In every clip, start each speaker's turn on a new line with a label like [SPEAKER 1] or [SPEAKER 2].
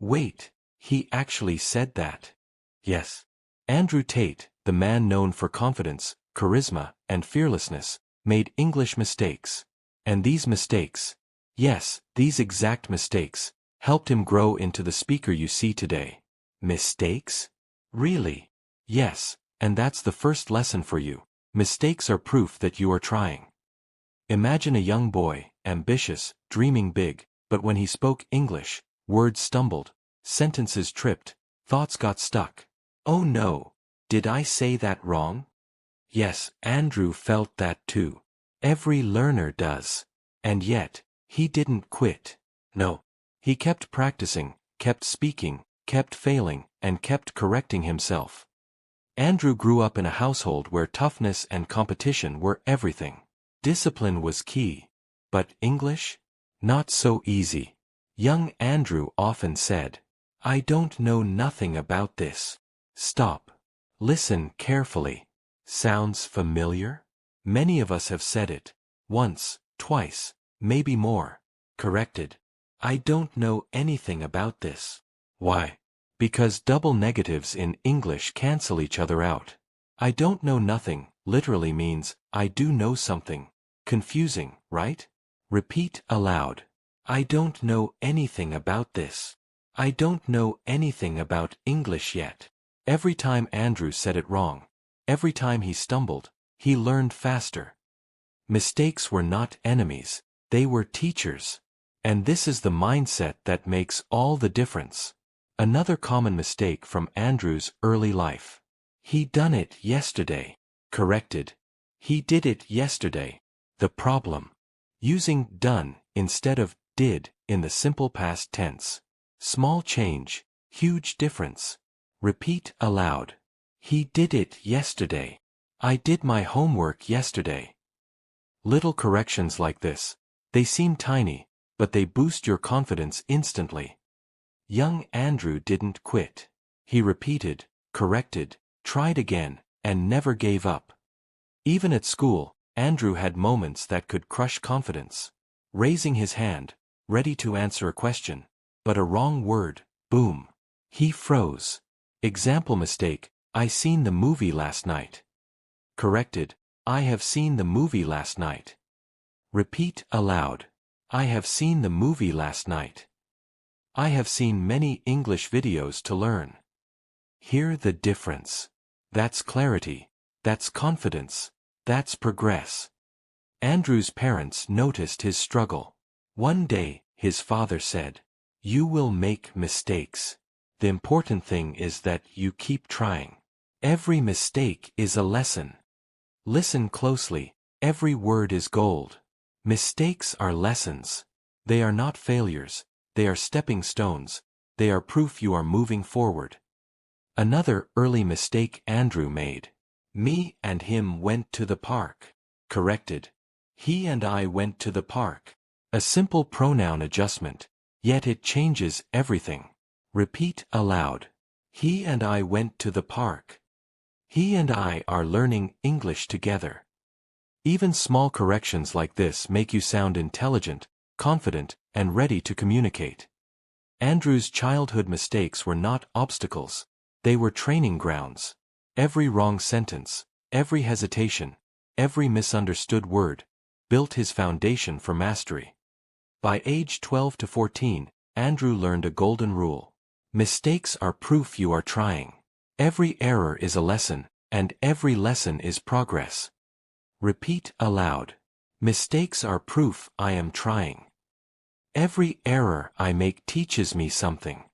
[SPEAKER 1] Wait, he actually said that. Yes. Andrew Tate, the man known for confidence, charisma, and fearlessness, made English mistakes. And these mistakes, yes, these exact mistakes, helped him grow into the speaker you see today. Mistakes? Really? Yes, and that's the first lesson for you. Mistakes are proof that you are trying. Imagine a young boy, ambitious, dreaming big, but when he spoke English, words stumbled, sentences tripped, thoughts got stuck. Oh no, did I say that wrong? Yes, Andrew felt that too. Every learner does. And yet, he didn't quit. No. He kept practicing, kept speaking, kept failing, and kept correcting himself. Andrew grew up in a household where toughness and competition were everything. Discipline was key. But English? Not so easy. Young Andrew often said, "I don't know nothing about this." Stop. Listen carefully. Sounds familiar? Many of us have said it. Once, twice, maybe more. Corrected. I don't know anything about this. Why? Because double negatives in English cancel each other out. I don't know nothing literally means, I do know something. Confusing, right? Repeat aloud. I don't know anything about this. I don't know anything about English yet. Every time Andrew said it wrong, every time he stumbled, he learned faster. Mistakes were not enemies, they were teachers. And this is the mindset that makes all the difference. Another common mistake from Andrew's early life. He done it yesterday. Corrected. He did it yesterday. The problem. Using done instead of did in the simple past tense. Small change, huge difference. Repeat aloud. He did it yesterday. I did my homework yesterday. Little corrections like this. They seem tiny, but they boost your confidence instantly. Young Andrew didn't quit. He repeated, corrected, tried again, and never gave up. Even at school, Andrew had moments that could crush confidence. Raising his hand, ready to answer a question, but a wrong word, boom. He froze. Example mistake, I seen the movie last night. Corrected, I have seen the movie last night. Repeat aloud. I have seen the movie last night. I have seen many English videos to learn. Hear the difference. That's clarity. That's confidence. That's progress. Andrew's parents noticed his struggle. One day, his father said, "You will make mistakes. The important thing is that you keep trying. Every mistake is a lesson. Listen closely, every word is gold. Mistakes are lessons. They are not failures, they are stepping stones, they are proof you are moving forward." Another early mistake Andrew made. Me and him went to the park. Corrected. He and I went to the park. A simple pronoun adjustment, yet it changes everything. Repeat aloud. He and I went to the park. He and I are learning English together. Even small corrections like this make you sound intelligent, confident, and ready to communicate. Andrew's childhood mistakes were not obstacles. They were training grounds. Every wrong sentence, every hesitation, every misunderstood word, built his foundation for mastery. By age 12 to 14, Andrew learned a golden rule. Mistakes are proof you are trying. Every error is a lesson, and every lesson is progress. Repeat aloud. Mistakes are proof I am trying. Every error I make teaches me something.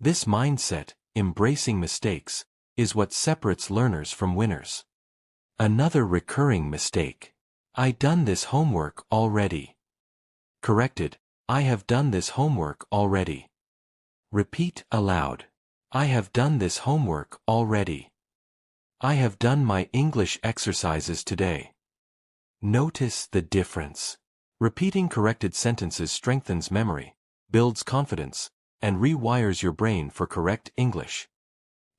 [SPEAKER 1] This mindset, embracing mistakes, is what separates learners from winners. Another recurring mistake. I done this homework already. Corrected. I have done this homework already. Repeat aloud. I have done this homework already. I have done my English exercises today. Notice the difference. Repeating corrected sentences strengthens memory, builds confidence, and rewires your brain for correct English.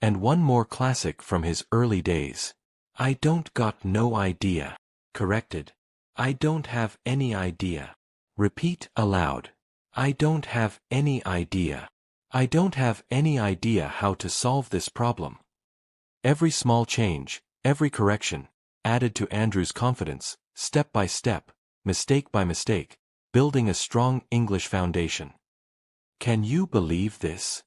[SPEAKER 1] And one more classic from his early days. I don't got no idea. Corrected. I don't have any idea. Repeat aloud. I don't have any idea. I don't have any idea how to solve this problem. Every small change, every correction, added to Andrew's confidence, step by step, mistake by mistake, building a strong English foundation. Can you believe this?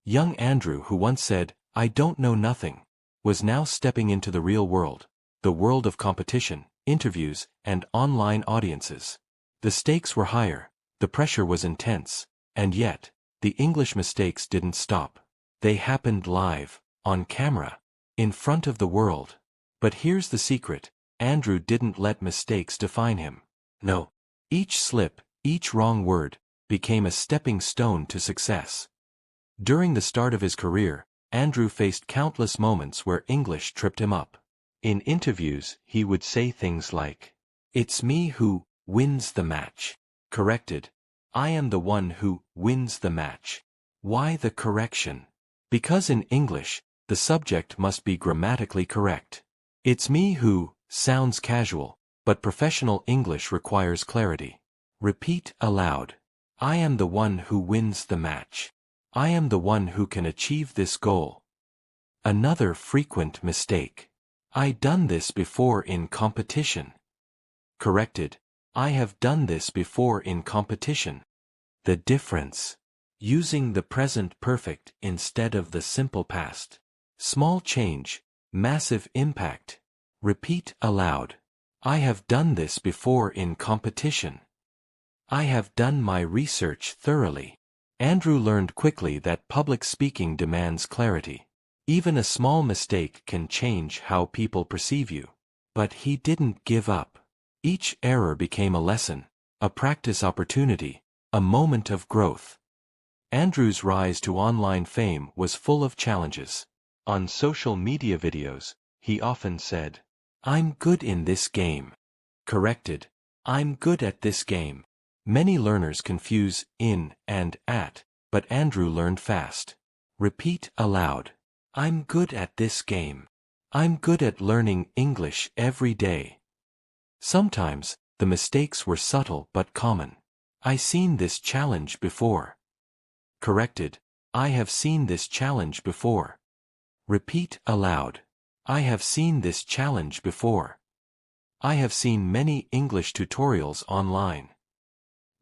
[SPEAKER 1] Young Andrew, who once said, "I don't know nothing," was now stepping into the real world, the world of competition, interviews, and online audiences. The stakes were higher, the pressure was intense, and yet, the English mistakes didn't stop. They happened live, on camera, in front of the world. But here's the secret: Andrew didn't let mistakes define him. No. Each slip, each wrong word, became a stepping stone to success. During the start of his career, Andrew faced countless moments where English tripped him up. In interviews, he would say things like, "It's me who wins the match." Corrected, "I am the one who wins the match." Why the correction? Because in English, the subject must be grammatically correct. "It's me who" sounds casual, but professional English requires clarity. Repeat aloud. "I am the one who wins the match. I am the one who can achieve this goal." Another frequent mistake. "I done this before in competition." Corrected, "I have done this before in competition." The difference. Using the present perfect instead of the simple past. Small change, massive impact. Repeat aloud. "I have done this before in competition. I have done my research thoroughly." Andrew learned quickly that public speaking demands clarity. Even a small mistake can change how people perceive you. But he didn't give up. Each error became a lesson, a practice opportunity, a moment of growth. Andrew's rise to online fame was full of challenges. On social media videos, he often said, "I'm good in this game." Corrected, "I'm good at this game." Many learners confuse "in" and "at," but Andrew learned fast. Repeat aloud. "I'm good at this game. I'm good at learning English every day." Sometimes, the mistakes were subtle but common. "I seen this challenge before." Corrected, "I have seen this challenge before." Repeat aloud. "I have seen this challenge before." I have seen many English tutorials online.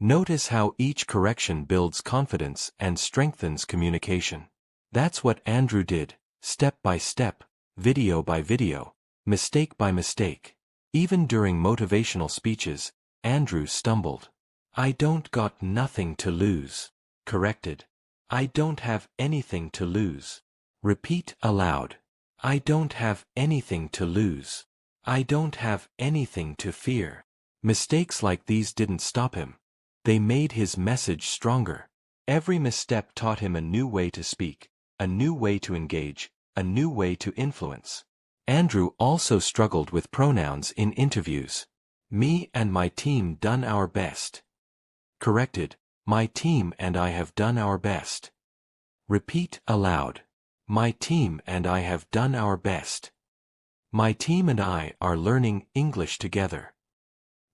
[SPEAKER 1] Notice how each correction builds confidence and strengthens communication. That's what Andrew did, step by step, video by video, mistake by mistake. Even during motivational speeches, Andrew stumbled. "I don't got nothing to lose." Corrected, "I don't have anything to lose." Repeat aloud. "I don't have anything to lose. I don't have anything to fear." Mistakes like these didn't stop him. They made his message stronger. Every misstep taught him a new way to speak, a new way to engage, a new way to influence. Andrew also struggled with pronouns in interviews. "Me and my team done our best." Corrected, "My team and I have done our best." Repeat aloud. "My team and I have done our best. My team and I are learning English together."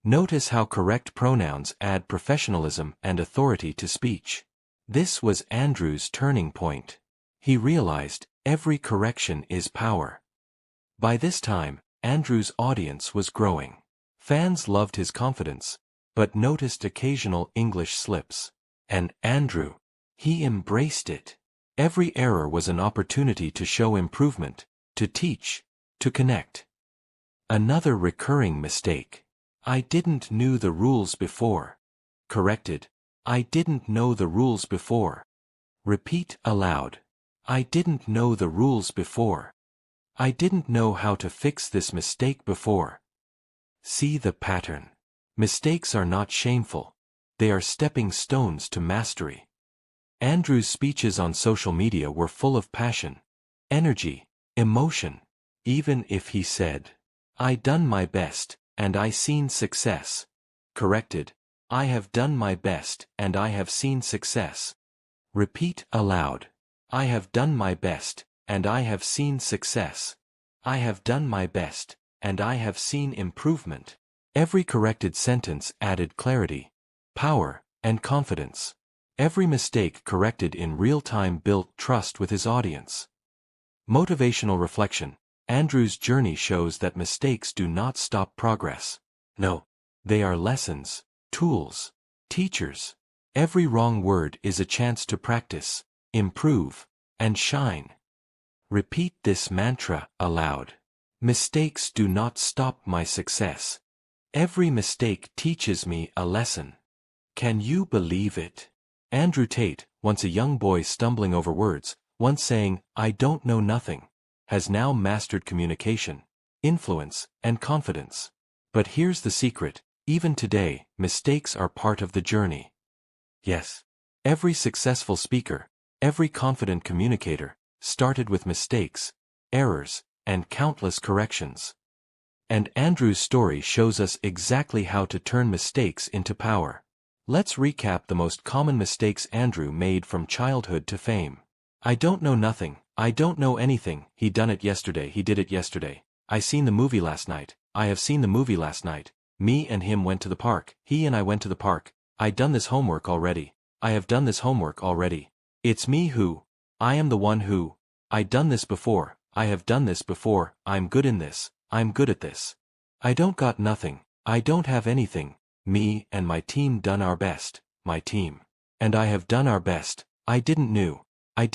[SPEAKER 1] Notice how correct pronouns add professionalism and authority to speech. This was Andrew's turning point. He realized, every correction is power. By this time, Andrew's audience was growing. Fans loved his confidence, but noticed occasional English slips. And Andrew, he embraced it. Every error was an opportunity to show improvement, to teach, to connect. Another recurring mistake. "I didn't knew the rules before." Corrected, "I didn't know the rules before." Repeat aloud. "I didn't know the rules before. I didn't know how to fix this mistake before." See the pattern. Mistakes are not shameful. They are stepping stones to mastery. Andrew's speeches on social media were full of passion, energy, emotion. Even if he said, "I done my best, and I seen success." Corrected, "I have done my best and I have seen success." Repeat aloud. "I have done my best, and I have seen success. I have done my best, and I have seen improvement." Every corrected sentence added clarity, power, and confidence. Every mistake corrected in real time built trust with his audience. Motivational reflection. Andrew's journey shows that mistakes do not stop progress. No. They are lessons, tools, teachers. Every wrong word is a chance to practice, improve, and shine. Repeat this mantra aloud. Mistakes do not stop my success. Every mistake teaches me a lesson. Can you believe it? Andrew Tate, once a young boy stumbling over words, once saying, "I don't know nothing," has now mastered communication, influence, and confidence. But here's the secret. Even today, mistakes are part of the journey. Yes. Every successful speaker, every confident communicator, started with mistakes, errors, and countless corrections. And Andrew's story shows us exactly how to turn mistakes into power. Let's recap the most common mistakes Andrew made from childhood to fame. I don't know nothing, I don't know anything, he done it yesterday, he did it yesterday. I seen the movie last night, I have seen the movie last night. Me and him went to the park, he and I went to the park. I done this homework already, I have done this homework already. It's me who, I am the one who, I done this before, I have done this before, I'm good in this, I'm good at this. I don't got nothing, I don't have anything, me and my team done our best, my team. And I have done our best, I didn't know, I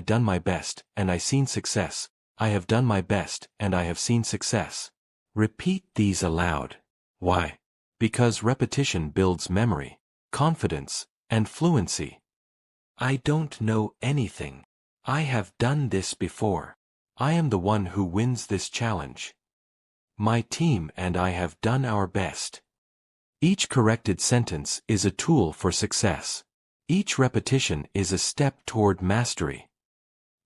[SPEAKER 1] done my best, and I seen success. I have done my best, and I have seen success. Repeat these aloud. Why? Because repetition builds memory, confidence, and fluency. I don't know anything. I have done this before. I am the one who wins this challenge. My team and I have done our best. Each corrected sentence is a tool for success. Each repetition is a step toward mastery.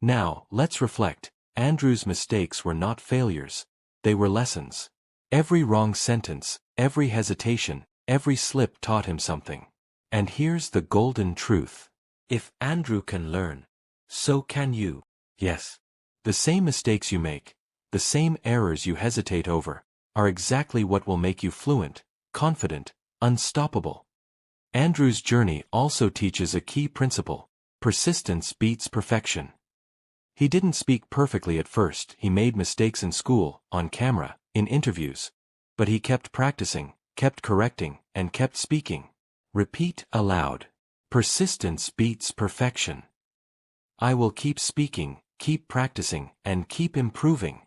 [SPEAKER 1] Now, let's reflect. Andrew's mistakes were not failures. They were lessons. Every wrong sentence, every hesitation, every slip taught him something. And here's the golden truth. If Andrew can learn, so can you. Yes. The same mistakes you make, the same errors you hesitate over, are exactly what will make you fluent, confident, unstoppable. Andrew's journey also teaches a key principle. Persistence beats perfection. He didn't speak perfectly at first, he made mistakes in school, on camera, in interviews. But he kept practicing, kept correcting, and kept speaking. Repeat aloud. Persistence beats perfection. I will keep speaking, keep practicing, and keep improving.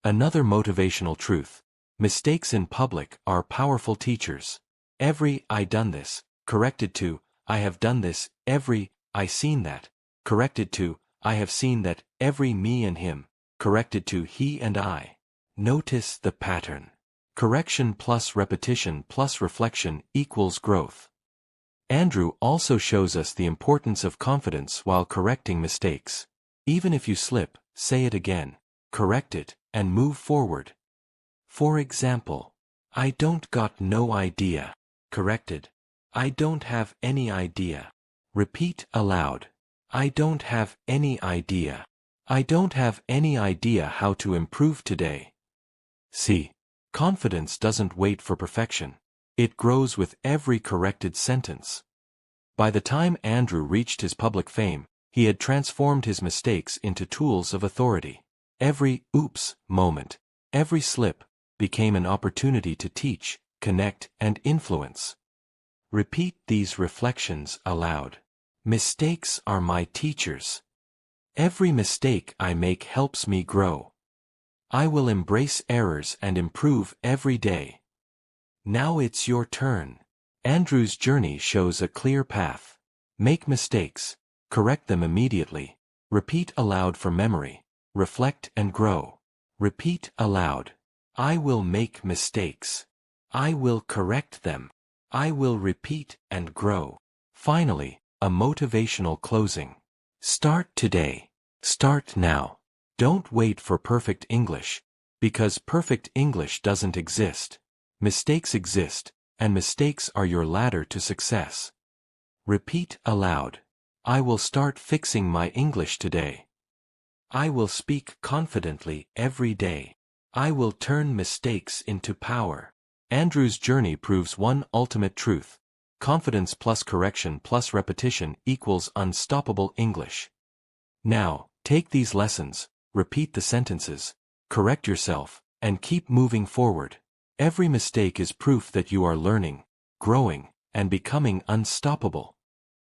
[SPEAKER 1] Another motivational truth. Mistakes in public are powerful teachers. Every I done this, corrected to, I have done this, every I seen that, corrected to, I have seen that, every me and him, corrected to he and I. Notice the pattern. Correction plus repetition plus reflection equals growth. Andrew also shows us the importance of confidence while correcting mistakes. Even if you slip, say it again, correct it, and move forward. For example, I don't got no idea. Corrected. I don't have any idea. Repeat aloud. I don't have any idea. I don't have any idea how to improve today. See, confidence doesn't wait for perfection. It grows with every corrected sentence. By the time Andrew reached his public fame, he had transformed his mistakes into tools of authority. Every oops moment, every slip, became an opportunity to teach, connect, and influence. Repeat these reflections aloud. Mistakes are my teachers. Every mistake I make helps me grow. I will embrace errors and improve every day. Now it's your turn. Andrew's journey shows a clear path. Make mistakes, correct them immediately, repeat aloud for memory, reflect and grow. Repeat aloud. I will make mistakes. I will correct them. I will repeat and grow. Finally, a motivational closing. Start today. Start now. Don't wait for perfect English, because perfect English doesn't exist. Mistakes exist, and mistakes are your ladder to success. Repeat aloud. I will start fixing my English today. I will speak confidently every day. I will turn mistakes into power. Andrew's journey proves one ultimate truth. Confidence plus correction plus repetition equals unstoppable English. Now, take these lessons, repeat the sentences, correct yourself, and keep moving forward. Every mistake is proof that you are learning, growing, and becoming unstoppable.